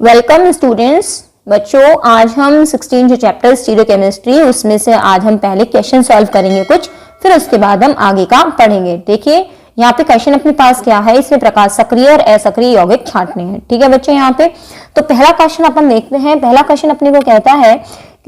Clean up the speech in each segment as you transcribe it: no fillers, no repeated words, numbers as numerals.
Welcome students. बच्चों आज हम 16 जो चैप्टर स्टीरियोकेमिस्ट्री उसमें से आज हम पहले क्वेश्चन सॉल्व करेंगे कुछ, फिर उसके बाद हम आगे का पढ़ेंगे। देखिए यहाँ पे क्वेश्चन अपने पास क्या है, इसमें प्रकाश सक्रिय और असक्रिय यौगिक छांटने हैं। ठीक है बच्चों, यहाँ पे तो पहला क्वेश्चन अपन देखते हैं। पहला क्वेश्चन अपने को कहता है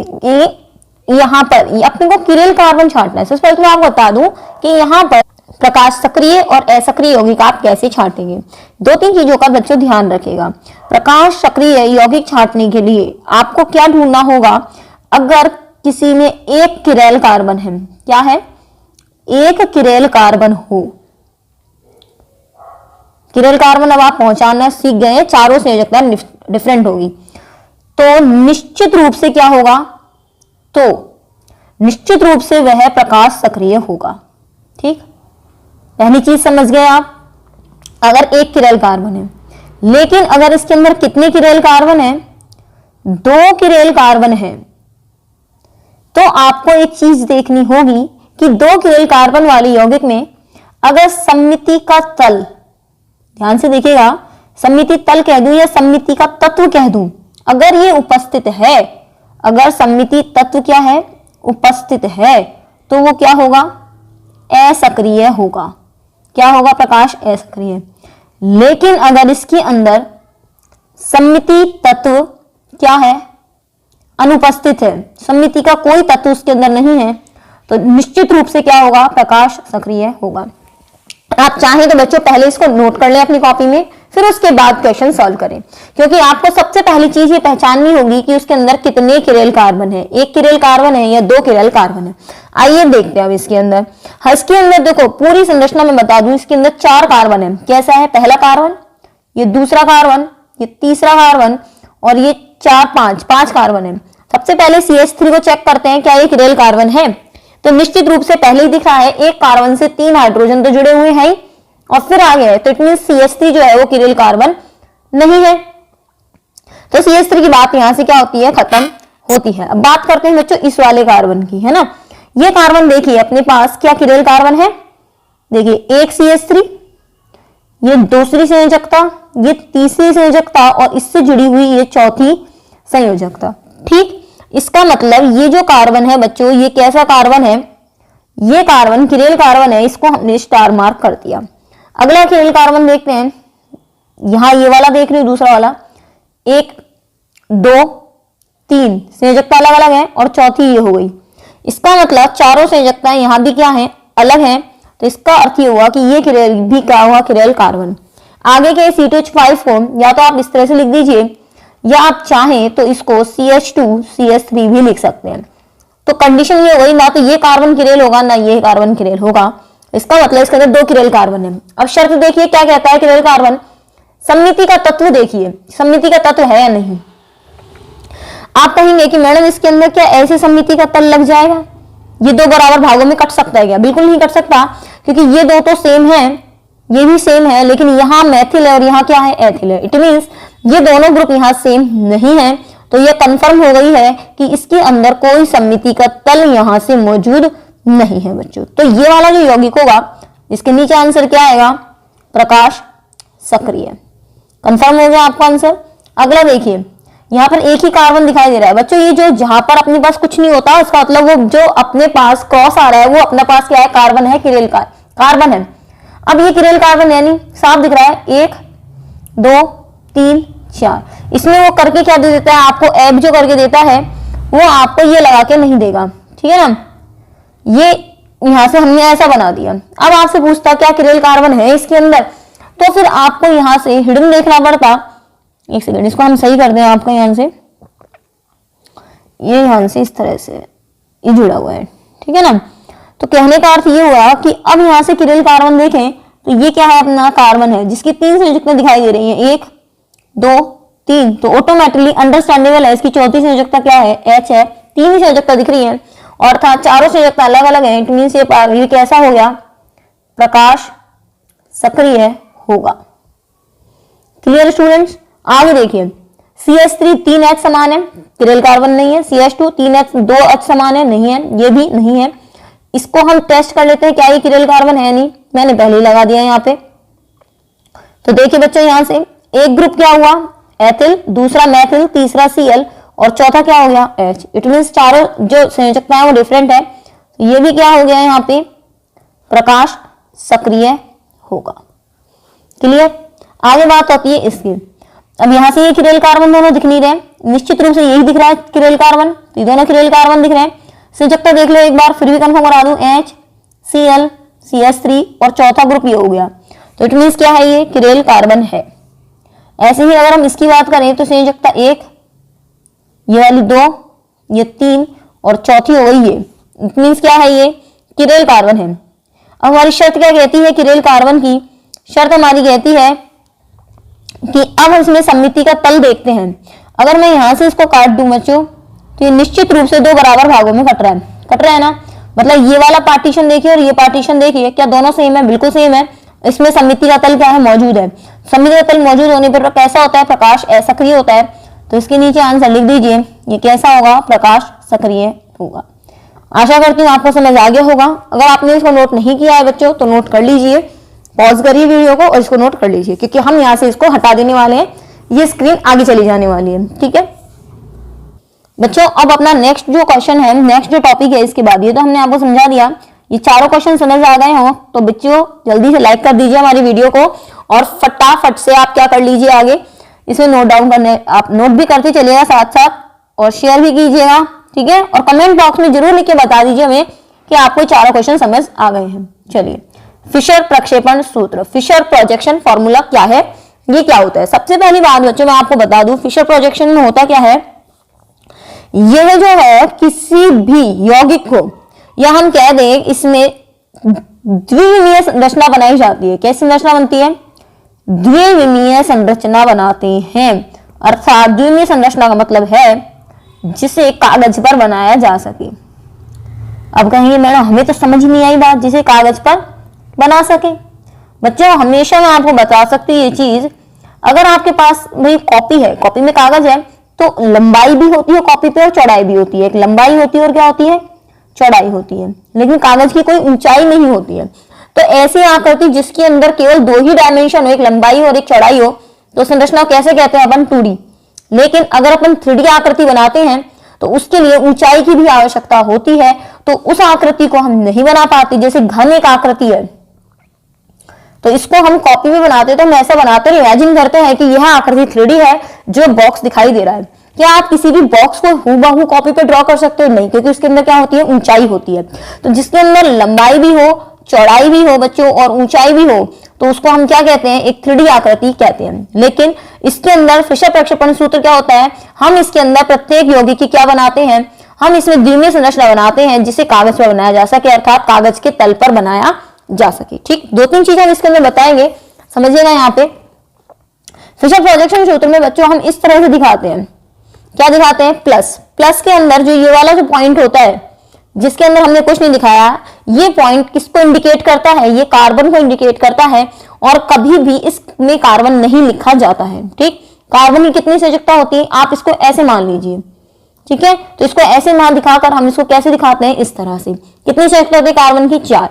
कि यहाँ पर अपने को किरेल कार्बन छांटना है। सबसे पहले मैं आपको बता दूं कि यहाँ पर प्रकाश सक्रिय और असक्रिय यौगिक आप कैसे छांटेंगे। दो तीन चीजों का बच्चों ध्यान रखेगा। प्रकाश सक्रिय यौगिक छांटने के लिए आपको क्या ढूंढना होगा, अगर किसी में एक किरेल कार्बन है, क्या है, एक किरेल कार्बन हो। किरेल कार्बन अब आप पहचानना सीख गए, चारों संयोजकता डिफरेंट होगी, तो निश्चित रूप से क्या होगा, तो निश्चित रूप से वह प्रकाश सक्रिय होगा। ठीक, पहली चीज समझ गए आप। अगर एक किरेल कार्बन है, लेकिन अगर इसके अंदर कितने किरेल कार्बन है, दो किरेल कार्बन है, तो आपको एक चीज देखनी होगी कि दो किरेल कार्बन वाले यौगिक में अगर सममिति का तल, ध्यान से देखिएगा, सममिति तल कह दूं या सममिति का तत्व कह दूं, अगर ये उपस्थित है, अगर सममिति तत्व क्या है, उपस्थित है, तो वो क्या होगा, असक्रिय होगा। क्या होगा, प्रकाश असक्रिय। लेकिन अगर इसके अंदर सममिति तत्व क्या है, अनुपस्थित है, सममिति का कोई तत्व उसके अंदर नहीं है, तो निश्चित रूप से क्या होगा, प्रकाश सक्रिय होगा। आप चाहें तो बच्चों पहले इसको नोट कर लें अपनी कॉपी में, फिर उसके बाद क्वेश्चन सॉल्व करें, क्योंकि आपको सबसे पहली चीज ये पहचाननी होगी कि उसके अंदर कितने किरेल कार्बन है, एक किरेल कार्बन है या दो किरेल कार्बन है। आइए देखते हैं अब इसके अंदर। इसके अंदर देखो पूरी संरचना में बता दूं, इसके अंदर 4 कार्बन है। कैसा है, पहला कार्बन, ये दूसरा कार्बन, ये तीसरा कार्बन और ये 5 कार्बन है। सबसे पहले CH3 को चेक करते हैं, क्या ये किरेल कार्बन है, तो निश्चित रूप से पहले ही दिख रहा है, एक कार्बन से 3 हाइड्रोजन तो जुड़े हुए हैं और फिर आगे है, तो इट मीन CH3 जो है वो किरेल कार्बन नहीं है। तो CH3 की बात यहां से क्या होती है, खत्म होती है। अब बात करते हैं बच्चों इस वाले कार्बन की, है ना। ये कार्बन देखिए अपने पास क्या किरेल कार्बन है, देखिए एक CH3, ये दूसरी संयोजकता, ये तीसरी संयोजकता और इससे जुड़ी हुई ये चौथी संयोजकता। ठीक, इसका मतलब ये जो कार्बन है बच्चों, ये कैसा कार्बन है, ये कार्बन किरेल कार्बन है, इसको हमने स्टार मार्क कर दिया। अगला किरेल कार्बन देखते हैं, यहां ये वाला देख रहे हो, दूसरा वाला, 1 2 3 संयोजकता अलग अलग है और चौथी ये हो गई। इसका मतलब चारों संयोजकताएं यहां भी क्या है, अलग हैं, तो इसका अर्थ ये हुआ कि ये किरेल भी क्या हुआ, किरेल कार्बन। आगे के C2H5 को या तो आप इस तरह से लिख दीजिए, या आप चाहें तो इसको CH2 CH3 भी लिख सकते हैं। तो कंडीशन ये हो गई, ना तो ये कार्बन किरेल होगा ना ये कार्बन किरेल होगा। इसका मतलब इसके अंदर 2 किरेल कार्बन है। अब शर्त देखिए क्या कहता है किरेल कार्बन, सममिति का तत्व देखिए, सममिति का तत्व है या नहीं। आप कहेंगे कि मैडम इसके अंदर क्या ऐसे सममिति का तल लग जाएगा, ये 2 बराबर भागों में कट सकता है क्या, बिल्कुल नहीं कट सकता, क्योंकि ये 2 तो सेम है, ये भी सेम है, लेकिन यहाँ मैथिल है और यहाँ क्या है, एथिल है। इट मीन्स ये दोनों ग्रुप यहाँ सेम नहीं है, तो ये कंफर्म हो गई है कि इसके अंदर कोई सममिति का तल यहाँ से मौजूद नहीं है बच्चों। तो ये वाला जो यौगिक होगा, इसके नीचे आंसर क्या आएगा, प्रकाश सक्रिय। कंफर्म हो गया आपको आंसर। अगला देखिए, यहाँ पर एक ही कार्बन दिखाई दे रहा है बच्चों, ये जो जहां पर अपने पास कुछ नहीं होता, उसका मतलब वो जो अपने पास क्रॉस आ रहा है वो अपने पास क्या है, कार्बन है, किरेल कार्बन है। अब ये किरेल कार्बन यानी साफ दिख रहा है, 1 2 3 4, इसमें वो करके क्या दे देता है आपको, एब जो करके देता है वो आपको ये लगा के नहीं देगा, ठीक है ना। ये यहां से हमने ऐसा बना दिया। अब आपसे पूछता क्या किरेल कार्बन है इसके अंदर, तो फिर आपको यहां से हिडन देखना पड़ता। एक सेकंड, इसको हम सही कर दें, आपका यहां से ये यहां से इस तरह से ये जुड़ा हुआ है, ठीक है ना। तो कहने का अर्थ ये हुआ कि अब यहां से किरेल कार्बन देखें तो ये क्या है, अपना कार्बन है जिसकी 3 संयोजकताएं दिखाई दे रही हैं, 1 2 3, तो ऑटोमेटिकली अंडरस्टैंडेबल है, इसकी चौथी संयोजकता क्या है, H है, 3 ही संयोजकता दिख रही है और था चारों संयोजकता अलग अलग है। इट मींस ये कैसा हो गया, प्रकाश सक्रिय होगा। Clear students. आगे देखिए, CH3 3H समान है, किरेल कार्बन नहीं है। CH2 3H 2H समान है, नहीं है, ये भी नहीं है। इसको हम टेस्ट कर लेते हैं, क्या ये किरेल कार्बन है, नहीं, मैंने पहले ही लगा दिया यहाँ पे। तो देखिए बच्चों, यहां से एक ग्रुप क्या हुआ, एथिल, दूसरा मैथिल, तीसरा Cl और चौथा क्या हो गया H। इट मीन्स चारों जो संयोजकता है वो डिफरेंट है। ये भी क्या हो गया यहाँ पे प्रकाश सक्रिय होगा। क्लियर। आगे बात होती है इसकी। अब यहां से ये किरेल कार्बन दोनों दिख नहीं रहे, निश्चित रूप से यही दिख रहा है किरेल कार्बन, तो ये दोनों किरेल कार्बन दिख रहे हैं। संयोजकता देख लो एक बार, फिर भी कंफर्म करा दूं, HCl CH3 और चौथा ग्रुप ये हो गया। तो इट मीन्स क्या है, ये किरेल कार्बन है। ऐसे ही अगर हम इसकी बात करें तो संयोजकता 1, ये वाली 2, ये 3 और चौथी हो गई ये। इट मीन्स क्या है, ये किरेल कार्बन है। अब हमारी शर्त क्या कहती है किरेल कार्बन की, शर्त हमारी कहती है कि अब हम इसमें सममिति का तल देखते हैं। अगर मैं यहां से इसको काट दूं बच्चों तो ये निश्चित रूप से दो बराबर भागों में कट रहा है ना। मतलब ये वाला पार्टीशन देखिए और ये पार्टीशन देखिए, क्या दोनों सेम है? बिल्कुल सेम है। इसमें सममिति का तल क्या है, मौजूद है। सममिति का तल मौजूद होने पर कैसा होता है, प्रकाश असक्रिय होता है। तो इसके नीचे आंसर लिख दीजिए, ये कैसा होगा, प्रकाश सक्रिय होगा। आशा करती हूँ आपको समझ आ गया होगा। अगर आपने इसको नोट नहीं किया है बच्चों तो नोट कर लीजिए, पॉज करिए वीडियो को और इसको नोट कर लीजिए, क्योंकि हम यहाँ से इसको हटा देने वाले हैं, ये स्क्रीन आगे चली जाने वाली है। ठीक है बच्चों, अब अपना नेक्स्ट जो क्वेश्चन है, नेक्स्ट जो टॉपिक है इसके बाद, ये तो हमने आपको समझा दिया। ये चारों क्वेश्चन समझ आ गए हो तो बच्चों जल्दी से लाइक कर दीजिए हमारी वीडियो को और फटाफट से आप क्या कर लीजिए, आगे इसमें नोट डाउन करने, आप नोट भी करते चलिएगा साथ साथ और शेयर भी कीजिएगा। ठीक है, और कमेंट बॉक्स में जरूर लिख के बता दीजिए हमें कि आपको चारों क्वेश्चन समझ आ गए हैं। चलिए, फिशर प्रक्षेपण सूत्र, फिशर प्रोजेक्शन फॉर्मूला क्या है, ये क्या होता है? सबसे पहली बात बच्चों मैं आपको बता दूं, फिशर प्रोजेक्शन में होता क्या है, यह जो है किसी भी यौगिक को, या हम कह दें इसमें द्विविमीय संरचना बनाई जाती है। कैसी संरचना बनती है? द्विविमीय संरचना बनाते हैं। अर्थात द्विविमीय संरचना का मतलब है जिसे कागज पर बनाया जा सके। अब कहेंगे मैडम हमें तो समझ नहीं आई बात, जिसे कागज पर बना सके। बच्चों हमेशा मैं आपको बता सकती हूँ ये चीज, अगर आपके पास भाई कॉपी है, कॉपी में कागज है, तो लंबाई भी होती है कॉपी पे और चौड़ाई भी होती है। एक लंबाई होती है और क्या होती है, चौड़ाई होती है। लेकिन कागज की कोई ऊंचाई नहीं होती है। तो ऐसी आकृति जिसके अंदर केवल दो ही डायमेंशन हो, एक लंबाई और एक चौड़ाई हो, तो संरचना कैसे कहते हैं अपन, 2D। लेकिन अगर अपन 3D आकृति बनाते हैं तो उसके लिए ऊंचाई की भी आवश्यकता होती है, तो उस आकृति को हम नहीं बना पाते। जैसे घन एक आकृति है तो इसको हम कॉपी में बनाते तो हम ऐसा बनाते हैं, इमेजिन करते हैं कि यह आकृति 3D है जो बॉक्स दिखाई दे रहा है। क्या आप किसी भी बॉक्स को हूबहू कॉपी पे ड्रॉ कर सकते हो? नहीं, क्योंकि उसके अंदर क्या होती है, ऊंचाई होती है। तो जिसके अंदर लंबाई भी हो, चौड़ाई भी हो बच्चों और ऊंचाई भी हो, तो उसको हम क्या कहते हैं, एक 3D आकृति कहते हैं। लेकिन इसके अंदर फिशर प्रक्षेपण सूत्र क्या होता है, हम इसके अंदर प्रत्येक यौगिक की क्या बनाते हैं, हम इसमें द्विमीय संरचना बनाते हैं जिसे कागज पर बनाया जा सके, अर्थात कागज के तल पर बनाया जा सके। ठीक, 2-3 चीजें हम इसके अंदर बताएंगे, समझिएगा। यहाँ पे फिशर प्रोजेक्शन सूत्र में बच्चों हम इस तरह से दिखाते हैं, क्या दिखाते हैं, प्लस। प्लस के अंदर जो ये वाला जो पॉइंट होता है जिसके अंदर हमने कुछ नहीं दिखाया, ये पॉइंट किसको इंडिकेट करता है, ये कार्बन को इंडिकेट करता है। और कभी भी इसमें कार्बन नहीं लिखा जाता है। ठीक, कार्बन की कितनी संयोजकता होती है, आप इसको ऐसे मान लीजिए। ठीक है, तो इसको ऐसे मान दिखाकर हम इसको कैसे दिखाते हैं, इस तरह से। कितनी संयोजकता होती है कार्बन की, 4।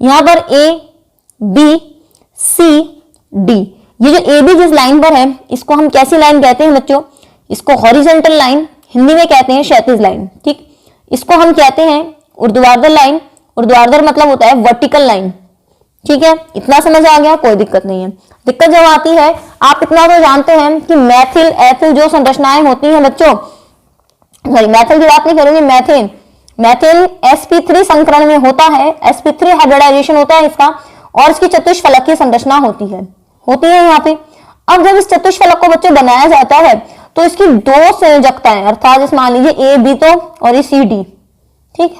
यहां पर A B C D, ये जो ए बी जिस लाइन पर है इसको हम कैसी लाइन कहते हैं बच्चों, इसको हॉरिजॉन्टल लाइन, हिंदी में कहते हैं क्षैतिज लाइन। ठीक, इसको हम कहते हैं ऊर्ध्वाधर लाइन। ऊर्ध्वाधर मतलब होता है वर्टिकल लाइन। ठीक है, इतना समझ आ गया, कोई दिक्कत नहीं है। दिक्कत जब आती है, आप इतना तो जानते हैं कि मैथिल एथिल जो संरचनाएं होती हैं बच्चों, सॉरी मैथिल की बात नहीं करेंगे, मैथेन, मैथेन sp3 संकरण में होता है, sp3 हाइब्रिडाइजेशन होता है इसका, और इसकी चतुष्फलकीय संरचना होती है यहाँ पे। अब जब इस चतुष्फलक को बच्चों बनाया जाता है तो इसकी 2 संयोजकताएं, अर्थात जैसे मान लीजिए ए बी तो और ये सी डी। ठीक,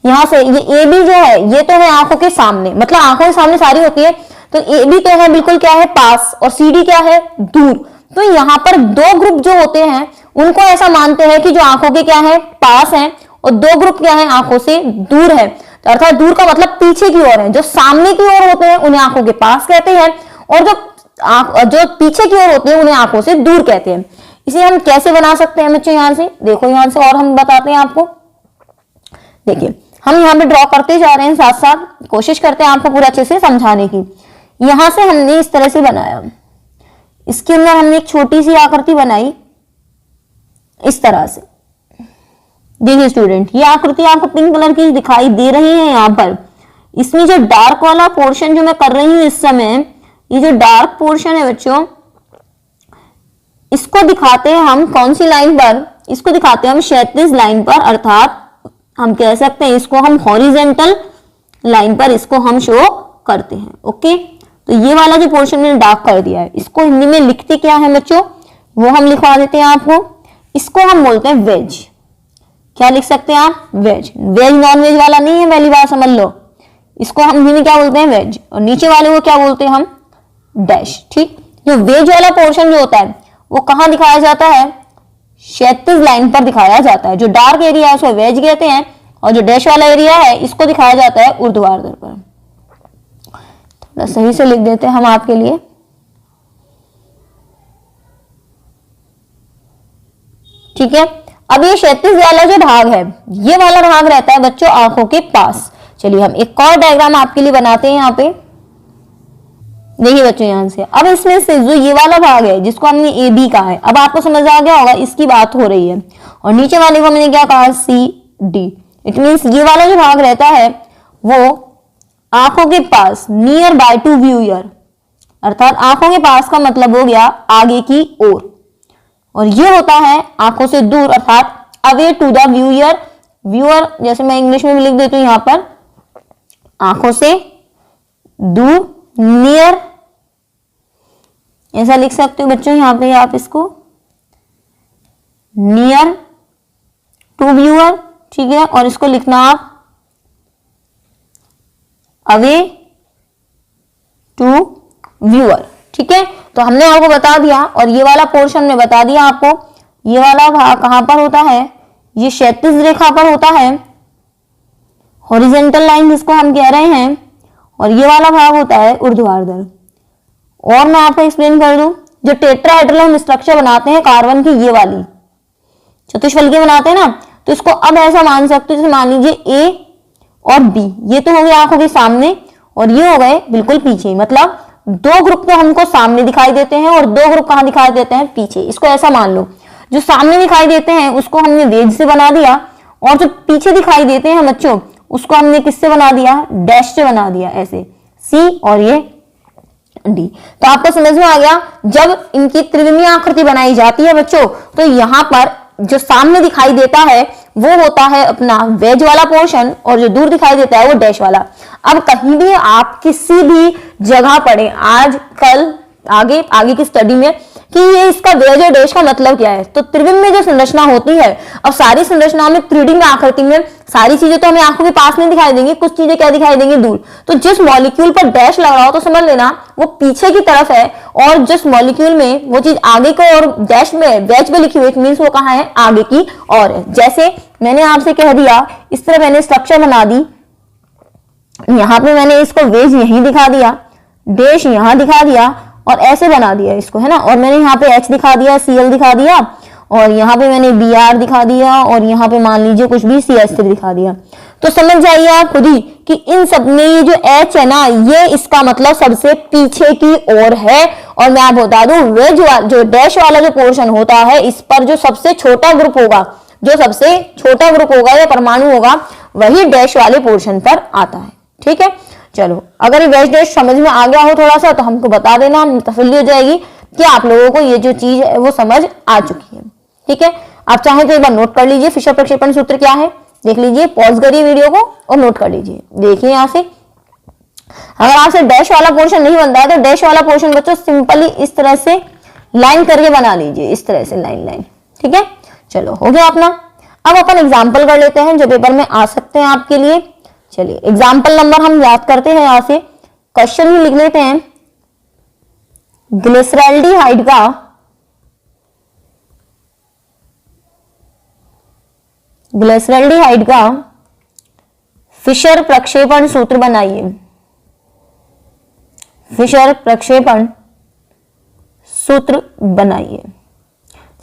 यहां से ये ए बी जो है ये तो है आंखों के सामने, मतलब आंखों के सामने सारी होती है, तो ए बी तो है बिल्कुल क्या है, पास, और सी डी क्या है, दूर। तो यहाँ पर 2 ग्रुप जो होते हैं उनको ऐसा मानते हैं कि जो आंखों के क्या है, पास है, और 2 ग्रुप क्या है, आंखों से दूर है। तो अर्थात दूर का मतलब पीछे की ओर है। जो सामने की ओर होते हैं उन्हें आंखों के पास कहते हैं, और जो पीछे की ओर होते हैं उन्हें आंखों से दूर कहते हैं। इसे हम कैसे बना सकते हैं बच्चों, यहां से देखो, यहां से और हम बताते हैं आपको। देखिए हम यहाँ पे ड्रॉ करते जा रहे हैं, साथ साथ कोशिश करते हैं आपको पूरा अच्छे से समझाने की। यहां से हमने इस तरह से बनाया, इसके अंदर हमने एक छोटी सी आकृति बनाई इस तरह से। देखिए स्टूडेंट, ये आकृति आपको पिंक कलर की दिखाई दे रही है यहाँ पर। इसमें जो डार्क वाला पोर्शन जो मैं कर रही हूँ इस समय, ये जो डार्क पोर्शन है बच्चों, इसको दिखाते हैं हम कौन सी लाइन पर? इसको दिखाते हैं हम क्षैतिज लाइन पर, अर्थात हम कह सकते हैं इसको हम हॉरिजेंटल लाइन पर इसको हम शो करते हैं। ओके, तो ये वाला जो पोर्शन मैंने डार्क कर दिया है, इसको हिंदी में लिखते क्या है बच्चों, वो हम लिखवा देते हैं आपको। इसको हम बोलते हैं वेज। क्या लिख सकते हैं आप? वेज। वेज नॉन वेज वाला नहीं है, पहली बार समझ लो। इसको हम हिंदी में क्या बोलते हैं? वेज। और नीचे वाले को क्या बोलते हैं हम? डैश। ठीक, जो वेज वाला पोर्शन जो होता है वो कहाँ दिखाया जाता है? क्षैतिज लाइन पर दिखाया जाता है। जो डार्क एरिया है उसको वेज कहते हैं, और जो डैश वाला एरिया है इसको दिखाया जाता है ऊर्ध्वाधर पर। थोड़ा सही से लिख देते हैं हम आपके लिए। ठीक है, अब ये क्षैतिज वाला जो भाग है, ये वाला भाग रहता है बच्चों आंखों के पास। चलिए हम एक और डायग्राम आपके लिए बनाते हैं यहाँ पे। देखिए बच्चों ध्यान से, अब इसमें से जो ये वाला भाग है जिसको हमने ए बी कहा है, अब आपको समझ आ गया होगा इसकी बात हो रही है। और नीचे वाले को हमने क्या कहा? C D. इट मीन्स ये वाला जो भाग रहता है वो आंखों के पास, नियर बाय टू व्यूअर, अर्थात आंखों के पास का मतलब हो गया आगे की ओर, और ये होता है आंखों से दूर, अर्थात away to the viewer. Viewer जैसे मैं इंग्लिश में भी लिख देती हूँ यहाँ पर, आंखों से दूर, नियर, ऐसा लिख सकते हो बच्चों यहाँ पे आप इसको, नियर टू व्यूअर। ठीक है, और इसको लिखना आप अवे टू व्यूअर। ठीक है, तो हमने आपको बता दिया, और ये वाला पोर्शन में बता दिया आपको, ये वाला भाग कहां पर होता है? ये क्षैतिज रेखा पर होता है, हॉरिजेंटल लाइन जिसको हम कह रहे हैं, और ये वाला भाग होता है ऊर्ध्वाधर। और मैं आपको एक्सप्लेन कर दूं, जो टेट्राहेड्रल हम स्ट्रक्चर बनाते हैं कार्बन की, ये वाली चतुष्फलकी बनाते हैं ना, तो इसको अब ऐसा मान सकते हो, जैसे मान लीजिए ए और बी, ये तो हो गए आंखों के सामने, और ये हो गए बिल्कुल पीछे। मतलब दो ग्रुप तो हमको सामने दिखाई देते हैं और दो ग्रुप कहां दिखाई देते हैं? पीछे। इसको ऐसा मान लो, जो सामने दिखाई देते हैं उसको हमने वेज से बना दिया, और जो पीछे दिखाई देते हैं बच्चों उसको हमने किससे बना दिया? डैश से बना दिया, ऐसे सी और ये डी। तो आपको समझ में आ गया, जब इनकी त्रिविमीय आकृति बनाई जाती है बच्चों, तो यहाँ पर जो सामने दिखाई देता है वो होता है अपना वेज वाला पोर्शन, और जो दूर दिखाई देता है वो डैश वाला। अब कहीं भी आप किसी भी जगह पढ़े, आज कल आगे की स्टडी में, कि ये इसका वेज और डैश का मतलब क्या है, तो त्रिविम में जो संरचना होती है, अब सारी संरचना में 3D में आकृति में सारी चीजें तो हमें आंखों के पास नहीं दिखाई देंगी, कुछ चीजें क्या दिखाई देंगी? दूर। तो जिस मॉलिक्यूल पर डैश लग रहा हो तो समझ लेना वो पीछे की तरफ है, और जिस मॉलिक्यूल में वो चीज आगे को और डैश में वेज में लिखी हुई मीन्स वो कहाँ है? आगे की और है। जैसे मैंने आपसे कह दिया, इस तरह मैंने स्ट्रक्चर बना दी, यहाँ पे मैंने इसको वेज यहीं दिखा दिया, डैश यहाँ दिखा दिया, और ऐसे बना दिया इसको, है ना। और मैंने यहाँ पे H दिखा दिया, Cl दिखा दिया, और यहाँ पे मैंने Br दिखा दिया, और यहाँ पे मान लीजिए कुछ भी CH3 दिखा दिया। तो समझ जाइए आप खुद ही कि इन सब में ये जो H है ना, ये इसका मतलब सबसे पीछे की ओर है। और मैं आपको बता दूं, वेज जो डैश वाला जो पोर्शन होता है, इस पर जो सबसे छोटा ग्रुप होगा, जो सबसे छोटा ग्रुप होगा या परमाणु होगा, वही डैश वाले पोर्शन पर आता है। ठीक है, चलो अगर ये वेज डैश समझ में आ गया हो थोड़ा सा तो हमको बता देना, हम तसल्ली हो जाएगी कि आप लोगों को ये जो चीज है वो समझ आ चुकी है। ठीक है, आप चाहें तो एक बार नोट कर लीजिए फिशर प्रक्षेपण सूत्र क्या है, देख लीजिए, पॉज करिए वीडियो को और नोट कर लीजिए। देखिए यहाँ से, अगर आपसे डैश वाला पोर्शन नहीं बनता है तो डैश वाला पोर्शन बच्चों सिंपली इस तरह से लाइन करके बना लीजिए, इस तरह से लाइन। ठीक है, चलो हो गया अपना। अब अपन एग्जाम्पल कर लेते हैं जो पेपर में आ सकते हैं आपके लिए। चलिए एग्जाम्पल नंबर हम याद करते हैं, यहाँ से क्वेश्चन ही लिख लेते हैं। ग्लिसरैल्डिहाइड का फिशर प्रक्षेपण सूत्र बनाइए। फिशर प्रक्षेपण सूत्र बनाइए।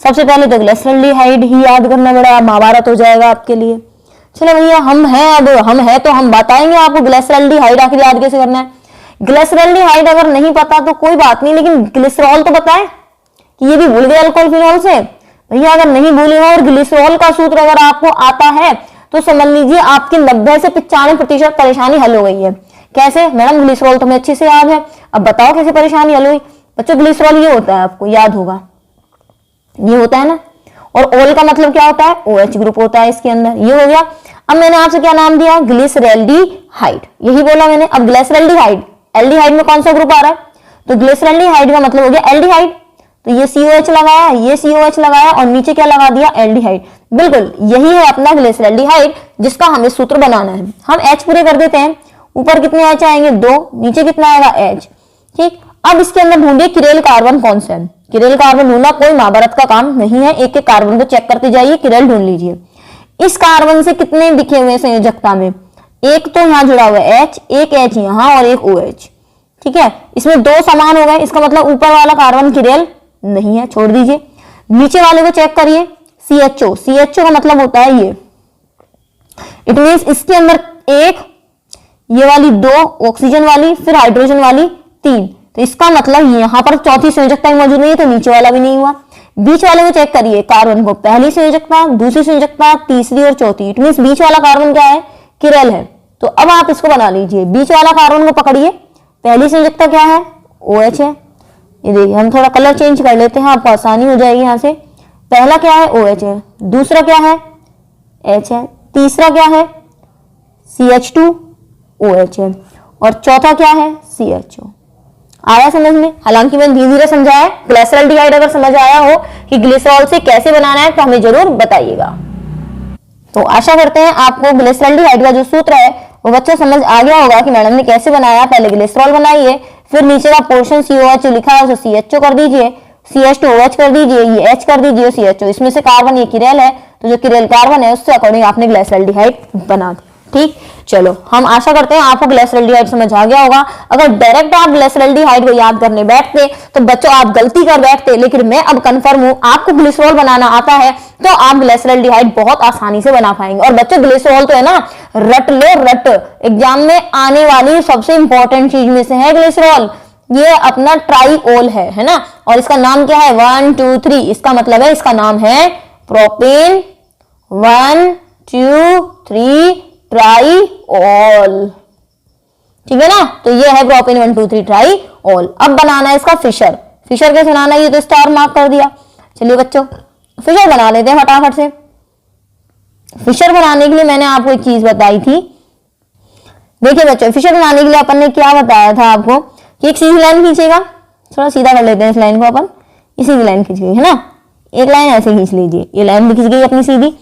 सबसे पहले तो ग्लिसरैल्डिहाइड ही याद करना बड़ा महाभारत हो जाएगा आपके लिए। चलो भैया हम हैं, अब हम हैं तो हम बताएंगे आपको ग्लिसरैल्डिहाइड आखिर याद कैसे करना है। ग्लिसरॉल्डिहाइड अगर नहीं पता तो कोई बात नहीं, लेकिन ग्लिसरॉल तो पता है कि ये भी भूल गए अल्कोहल फिनॉल से। भैया अगर नहीं भूले हो और ग्लिसरॉल का सूत्र अगर आपको आता है तो समझ लीजिए आपकी 90 से 95% परेशानी हल हो गई है। कैसे? मैडम ग्लिसरॉल तो हमें अच्छे से याद है, अब बताओ कैसे परेशानी हल हुई। बच्चों ग्लिसरॉल ये होता है, आपको याद होगा, ये होता है ना। और ओल का मतलब क्या होता है? OH ग्रुप होता है इसके अंदर। ये हो गया। अब मैंने आपसे क्या नाम दिया? ग्लिसरॉल्डिहाइड, यही बोला मैंने। अब ग्लिसरॉल्डिहाइड, एल्डिहाइड में कौन सा ग्रुप आ रहा है? तो ग्लिसरॉल्डिहाइड का मतलब हो गया एल्डिहाइड। तो ये COH लगाया, ये COH लगाया और नीचे क्या लगा दिया? एल्डिहाइड। बिल्कुल यही है अपना ग्लिसरॉल्डिहाइड, जिसका हमें सूत्र बनाना है। हम H पूरे कर देते हैं। ऊपर कितने H आएंगे? 2, नीचे कितना आएगा? H। ठीक। अब इसके अंदर ढूंढिए किरेल कार्बन कौन सा है। किरेल कार्बन ढूंढना कोई महाभारत का काम नहीं है, एक एक कार्बन को चेक करते जाइए, किरेल ढूंढ लीजिए। इस कार्बन से कितने दिखे हुए संयोजकता में? एक तो यहाँ जुड़ा हुआ है H, एक H यहाँ और एक OH। ठीक है, इसमें 2 समान हो गए, इसका मतलब ऊपर वाला कार्बन किरेल नहीं है, छोड़ दीजिए। नीचे वाले को चेक करिए, CHO। CHO का मतलब होता है ये, इट मीन्स इसके अंदर एक, ये वाली 2 ऑक्सीजन वाली, फिर हाइड्रोजन वाली 3, तो इसका मतलब यहां पर चौथी संयोजकता मौजूद नहीं है, तो नीचे वाला भी नहीं हुआ। बीच वाले को चेक करिए, कार्बन को, पहली संयोजकता, दूसरी संयोजकता, तीसरी और चौथी, इट मीन्स बीच वाला कार्बन क्या है? किरेल है। तो अब आप इसको बना लीजिए, बीच वाला कार्बन को पकड़िए, पहली संयोजकता क्या है? OH है। ये देखिए, हम थोड़ा कलर चेंज कर लेते हैं, आपको आसानी हो जाएगी। यहाँ से पहला क्या है? OH है, दूसरा क्या है? H है, तीसरा क्या है? CH2, OH है, और चौथा क्या है? CHO। आया समझ में? हालांकि मैंने धीरे धीरे समझाया। ग्लिसरॉल्डिहाइड अगर समझ आया हो कि ग्लिसरॉल से कैसे बनाना है तो हमें जरूर बताइएगा। तो आशा करते हैं आपको ग्लिसरॉल्डिहाइड का जो सूत्र है वो बच्चों समझ आ गया होगा कि मैडम ने कैसे बनाया। पहले ग्लिसरॉल बनाइए, फिर नीचे का पोर्शन COH लिखा है उसे CHO कर दीजिए, CH2OH कर दीजिए, ये H कर दीजिए, CHO। इसमें से कार्बन ये किरेल है, तो जो किरेल कार्बन है उससे अकॉर्डिंग आपने ग्लिसरॉल्डिहाइड बना दी। ठीक, चलो हम आशा करते हैं आपको ग्लिसरॉल्डिहाइड समझ आ गया होगा। अगर डायरेक्ट आप ग्लिसरॉल्डिहाइड को याद करने बैठते तो बच्चों आप गलती कर बैठते, लेकिन मैं अब कंफर्म हूं आपको ग्लिसरॉल बनाना आता है तो आप ग्लिसरॉल्डिहाइड बहुत आसानी से बना पाएंगे। और बच्चों ग्लिसरॉल तो है ना, रट लो रट, एग्जाम में आने वाली सबसे इंपॉर्टेंट चीज में से है ग्लिसरॉल। ये अपना ट्राईओल है ना, और इसका नाम क्या है? 1 2 3, इसका मतलब है, इसका नाम है प्रोपेन 1 2 3 ट्राईओल। ठीक है ना, तो ये है प्रोपेन 1 2 3 ट्राईओल। अब बनाना है इसका फिशर। फिशर कैसे बनाना है? ये तो स्टार मार्क कर दिया। चलिए बच्चों फिशर बना लेते हैं फटाफट से। फिशर बनाने के लिए मैंने आपको एक चीज बताई थी। देखिए बच्चों, फिशर बनाने के लिए अपन ने क्या बताया था आपको कि एक सीधी लाइन खींचेगा, थोड़ा सीधा कर लेते हैं इस लाइन को अपन, इसी की लाइन खींच गई है ना, एक लाइन ऐसे खींच लीजिए, ये लाइन भी खींच गई अपनी सीधी।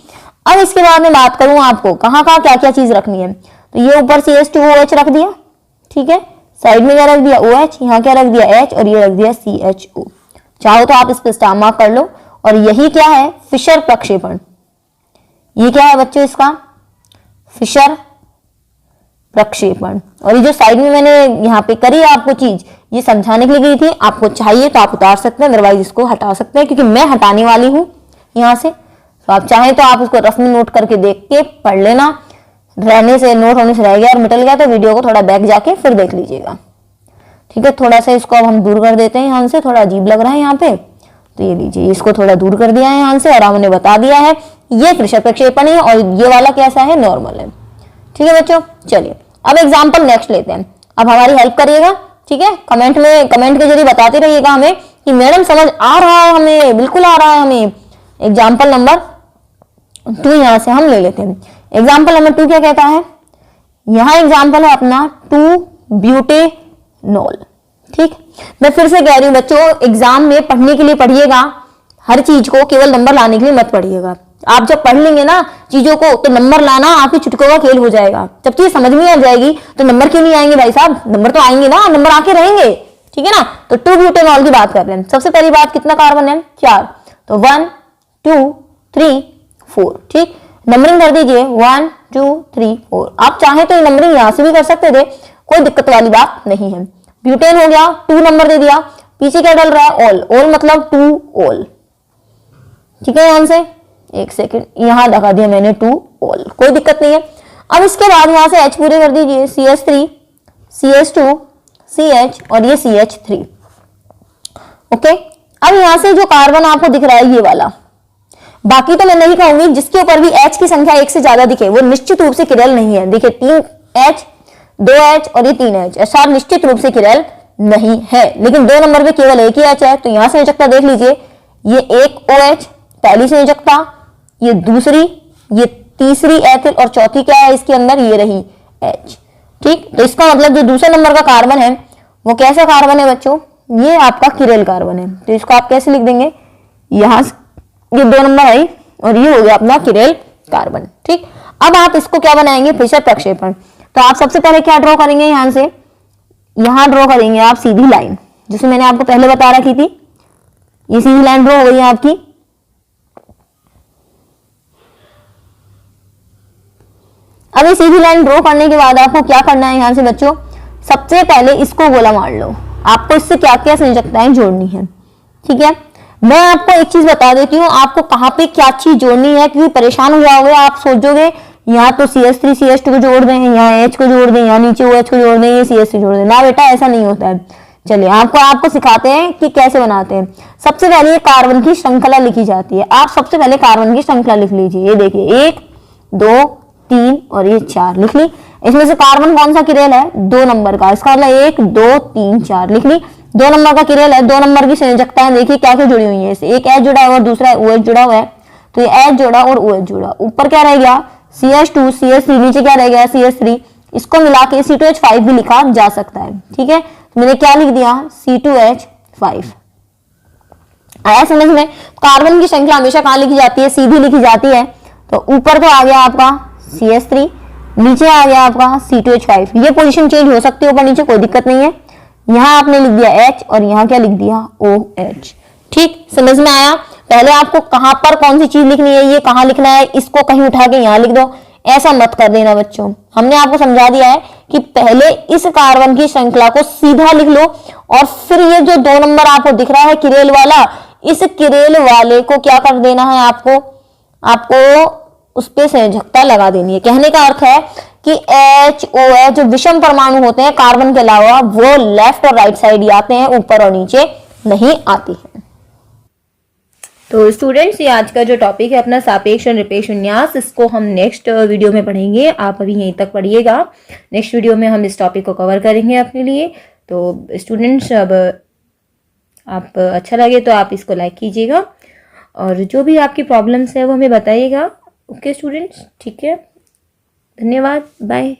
अब इसके बाद में बात करूं आपको कहाँ कहाँ क्या क्या चीज रखनी है, तो ये ऊपर CH2OH रख दिया, ठीक है, साइड में क्या रख दिया? OH, यहाँ क्या रख दिया? H, और ये रख दिया CHO। चाहो तो आप इस पर स्टार मार्क कर लो। और यही क्या है? फिशर प्रक्षेपण। ये क्या है बच्चों? इसका फिशर प्रक्षेपण। और ये जो साइड में मैंने यहाँ पे करी आपको चीज, ये समझाने के लिए गई थी। आपको चाहिए तो आप उतार सकते हैं, अदरवाइज इसको हटा सकते हैं, क्योंकि मैं हटाने वाली हूँ यहाँ से। तो आप चाहें तो आप उसको रफ में नोट करके देख के पढ़ लेना, रहने से नोट होने से रह गया और मिटल गया तो वीडियो को थोड़ा बैक जाके फिर देख लीजिएगा। ठीक है, थोड़ा सा इसको अब हम दूर कर देते हैं यहाँ से, थोड़ा अजीब लग रहा है यहाँ पे, तो ये लीजिए, इसको थोड़ा दूर कर दिया है यहाँ से और हमने बता दिया है ये फिशर प्रक्षेपण है और ये वाला कैसा है? नॉर्मल है। ठीक है बच्चों, चलिए अब एग्जाम्पल नेक्स्ट लेते हैं। अब हमारी हेल्प करिएगा, ठीक है, कमेंट के जरिए बताते रहिएगा हमें कि मैडम समझ आ रहा है, हमें बिल्कुल आ रहा है हमें। एग्जाम्पल नंबर 2 यहां से हम ले लेते हैं। एग्जाम्पल नंबर 2 क्या कहता है? यहां एग्जाम्पल है अपना 2-ब्यूटेनॉल। ठीक, मैं फिर से कह रही हूं बच्चों, एग्जाम में पढ़ने के लिए पढ़िएगा, हर चीज को केवल नंबर लाने के लिए मत पढ़िएगा। आप जब पढ़ लेंगे ना चीजों को तो नंबर लाना आपकी चुटकियों का खेल हो जाएगा। जब चीज समझ में आ जाएगी तो नंबर क्यों नहीं आएंगे भाई साहब? नंबर तो आएंगे ना, नंबर आके रहेंगे। ठीक है ना, तो 2-ब्यूटेनॉल की बात कर रहे हैं। सबसे पहली बात, कितना कार्बन है? 4, तो 1 2 3 4। ठीक, नंबरिंग कर दीजिए 1 2 3 4। आप चाहें तो नंबरिंग यहां से भी कर सकते थे, कोई दिक्कत वाली बात नहीं है। ब्यूटेन हो गया, 2 नंबर दे दिया, पीछे क्या डल रहा है? ऑल। ऑल मतलब 2 ऑल। ठीक है, यहां से एक सेकेंड यहां लगा दिया मैंने 2 ऑल, कोई दिक्कत नहीं है। अब इसके बाद यहां से H पूरे कर दीजिए, CH3 CH2 CH और ये CH3। ओके, अब यहां से जो कार्बन आपको दिख रहा है ये वाला, बाकी तो मैं नहीं कहूंगी, जिसके ऊपर भी H की संख्या एक से ज्यादा दिखे वो निश्चित रूप से किरेल नहीं है। देखिए 3H, 2H और ये 3H, ऐसा निश्चित रूप से किरेल नहीं है। लेकिन 2 नंबर पे केवल एक ही H है, तो यहां संयोजकता देख लीजिए, ये एक OH पहली संयोजकता, ये दूसरी, ये तीसरी एथिल और चौथी क्या है इसके अंदर, ये रही H। ठीक, तो इसका मतलब जो दूसरे नंबर का कार्बन है वो कैसा कार्बन है बच्चों, ये आपका किरेल कार्बन है। तो इसको आप कैसे लिख देंगे, यहां ये 2 नंबर आई और ये हो गया अपना किरेल कार्बन। ठीक, अब आप इसको क्या बनाएंगे, फिशर प्रक्षेपण। तो आप सबसे पहले क्या ड्रॉ करेंगे, यहां से यहां ड्रॉ करेंगे आप सीधी लाइन, जिसे मैंने आपको पहले बता रखी थी। ये सीधी लाइन ड्रॉ हो गई है आपकी। अब ये सीधी लाइन ड्रॉ करने के बाद आपको क्या करना है, यहां से बच्चों सबसे पहले इसको गोला मार लो। आपको इससे क्या क्या संयोजकताएं जोड़नी है। ठीक है, मैं आपको एक चीज बता देती हूँ, आपको कहाँ पे क्या चीज जोड़नी है, क्योंकि परेशान हो जाओगे, आप सोचोगे यहाँ तो CH3 CH2 को जोड़ दें, यहाँ H को जोड़ दें, यहाँ नीचे OH को जोड़ दें, ये CH3 जोड़ दें। ना बेटा, ऐसा नहीं होता है। चलिए आपको सिखाते हैं कि कैसे बनाते हैं। सबसे पहले कार्बन की श्रृंखला लिखी जाती है। आप सबसे पहले कार्बन की श्रृंखला लिख लीजिए। ये देखिए 1 2 3 और ये 4 लिख ली। इसमें से कार्बन कौन सा किरेल है, 2 नंबर का। इसका मतलब 1 2 3 4 लिख ली। 2 नंबर का किरेल है। 2 नंबर की संयोजकताएं देखिए क्या क्या जुड़ी हुई है, इससे एक H जुड़ा है और दूसरा OH जुड़ा हुआ है। तो ये H जोड़ा और OH जोड़ा, ऊपर क्या रह गया CH2 CH3, नीचे क्या रह गया CH3। इसको मिला के C2H5 भी लिखा जा सकता है। ठीक है, तो मैंने क्या लिख दिया C2H5। आया समझ में। कार्बन की संख्या हमेशा कहां लिखी जाती है, सीधी लिखी जाती है। तो ऊपर तो आ गया आपका CH3, नीचे आ गया आपका C2H5। ये पोजीशन चेंज हो सकती है ऊपर नीचे, कोई दिक्कत नहीं है। यहां आपने लिख दिया H और यहां क्या लिख दिया OH। ठीक, समझ में आया। पहले आपको कहां पर कौन सी चीज लिखनी है, ये कहां लिखना है, इसको कहीं उठा के यहां लिख दो, ऐसा मत कर देना बच्चों। हमने आपको समझा दिया है कि पहले इस कार्बन की श्रृंखला को सीधा लिख लो और फिर ये जो 2 नंबर आपको दिख रहा है किरेल वाला, इस किरेल वाले को क्या कर देना है, आपको उस पे संयोजकता लगा देनी है। कहने का अर्थ है कि H OH जो विषम परमाणु होते हैं कार्बन के अलावा, वो लेफ्ट और राइट साइड ही आते हैं, ऊपर और नीचे नहीं आती है। तो स्टूडेंट्स, ये आज का जो टॉपिक है अपना सापेक्ष और निरपेक्ष विन्यास, इसको हम नेक्स्ट वीडियो में पढ़ेंगे। आप अभी यहीं तक पढ़िएगा, नेक्स्ट वीडियो में हम इस टॉपिक को कवर करेंगे अपने लिए। तो स्टूडेंट्स, अब आप अच्छा लगे तो आप इसको लाइक कीजिएगा और जो भी आपकी प्रॉब्लम्स है वो हमें बताइएगा। ओके स्टूडेंट्स, ठीक है, धन्यवाद, बाय।